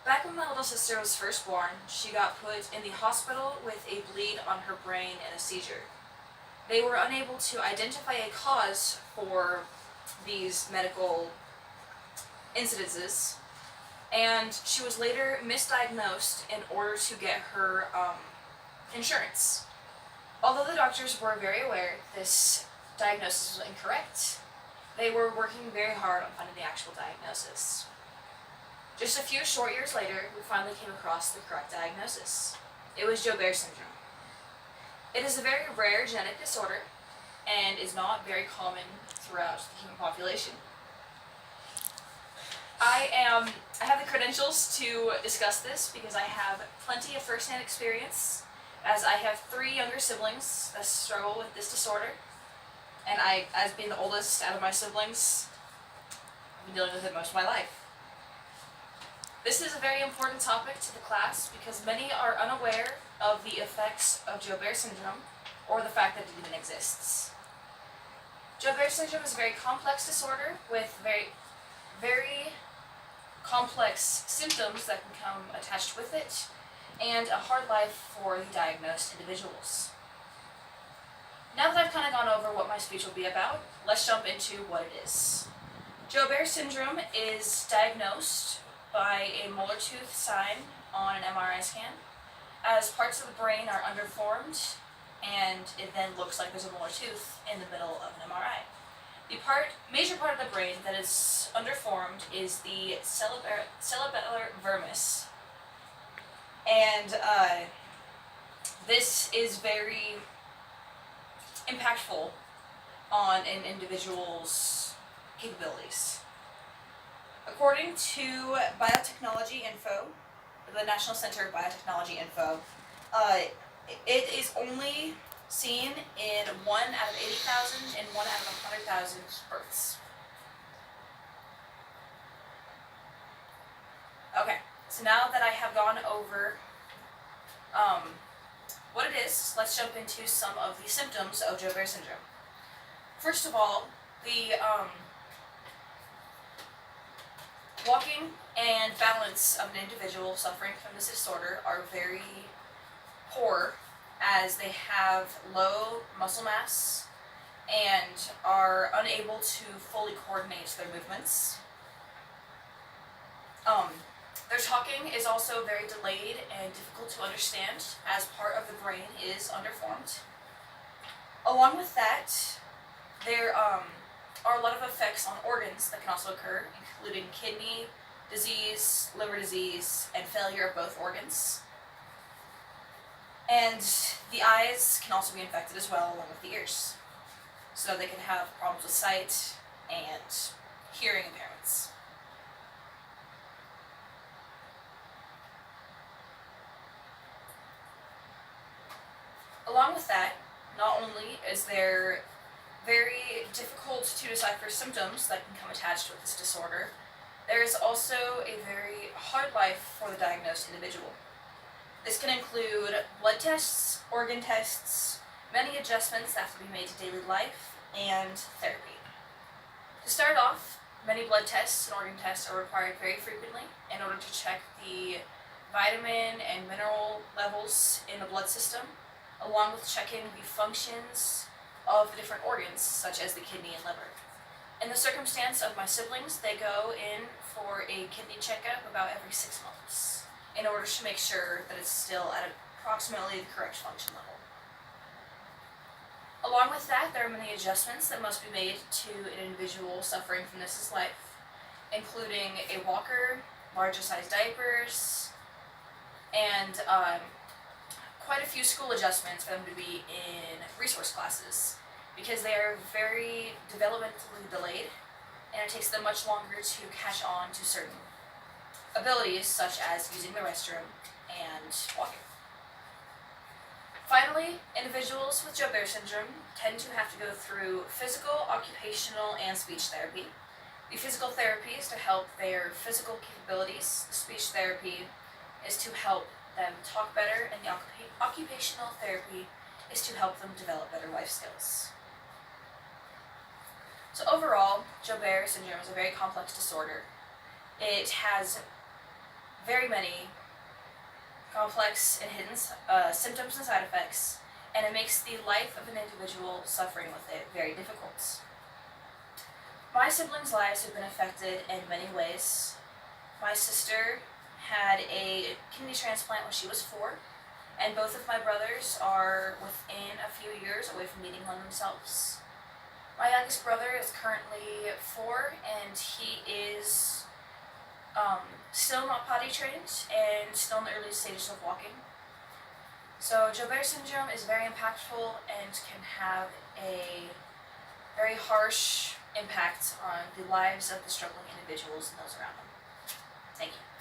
Back when my little sister was first born, she got put in the hospital with a bleed on her brain and a seizure. They were unable to identify a cause for these medical incidences, and she was later misdiagnosed in order to get her insurance. Although the doctors were very aware this diagnosis was incorrect, they were working very hard on finding the actual diagnosis. Just a few short years later, we finally came across the correct diagnosis. It was Joubert syndrome. It is a very rare genetic disorder and is not very common throughout the human population. I have the credentials to discuss this because I have plenty of first-hand experience, as I have 3 younger siblings that struggle with this disorder, and I, as being the oldest out of my siblings, I've been dealing with it most of my life. This is a very important topic to the class because many are unaware of the effects of Joubert syndrome or the fact that it even exists. Joubert syndrome is a very complex disorder with very complex symptoms that can come attached with it, and a hard life for the diagnosed individuals. Now that I've kind of gone over what my speech will be about, let's jump into what it is. Joubert syndrome is diagnosed by a molar tooth sign on an MRI scan, as parts of the brain are underformed, and it then looks like there's a molar tooth in the middle of an MRI. The major part of the brain that is underformed is the cerebellar vermis, and this is very impactful on an individual's capabilities. According to Biotechnology Info, the National Center of Biotechnology Info, it is only seen in 1 out of 80,000 and 1 out of 100,000 births. Okay, so now that I have gone over what it is, let's jump into some of the symptoms of Joubert syndrome. First of all, the walking and balance of an individual suffering from this disorder are very poor, as they have low muscle mass and are unable to fully coordinate their movements. Their talking is also very delayed and difficult to understand, as part of the brain is underformed. Along with that, there are a lot of effects on organs that can also occur, including kidney disease, liver disease, and failure of both organs. And the eyes can also be infected as well, along with the ears. So they can have problems with sight and hearing impairments. Along with that, not only is there very difficult to decipher symptoms that can come attached with this disorder, there is also a very hard life for the diagnosed individual. This can include blood tests, organ tests, many adjustments that have to be made to daily life, and therapy. To start off, many blood tests and organ tests are required very frequently in order to check the vitamin and mineral levels in the blood system, along with checking the functions of the different organs, such as the kidney and liver. In the circumstance of my siblings, they go in for a kidney checkup about every 6 months in order to make sure that it's still at approximately the correct function level. Along with that, there are many adjustments that must be made to an individual suffering from this life, including a walker, larger sized diapers, and quite a few school adjustments for them to be in resource classes, because they are very developmentally delayed, and it takes them much longer to catch on to certain abilities, such as using the restroom and walking. Finally, individuals with Joubert syndrome tend to have to go through physical, occupational, and speech therapy. The physical therapy is to help their physical capabilities. The speech therapy is to help them talk better, and the occupational therapy is to help them develop better life skills. So overall, Joubert syndrome is a very complex disorder. It has very many complex and hidden symptoms and side effects, and it makes the life of an individual suffering with it very difficult. My siblings' lives have been affected in many ways. My sister had a kidney transplant when she was 4, and both of my brothers are within a few years away from meeting one themselves. My youngest brother is currently 4, and he is still not potty trained and still in the early stages of walking. So Joubert syndrome is very impactful and can have a very harsh impact on the lives of the struggling individuals and those around them. Thank you.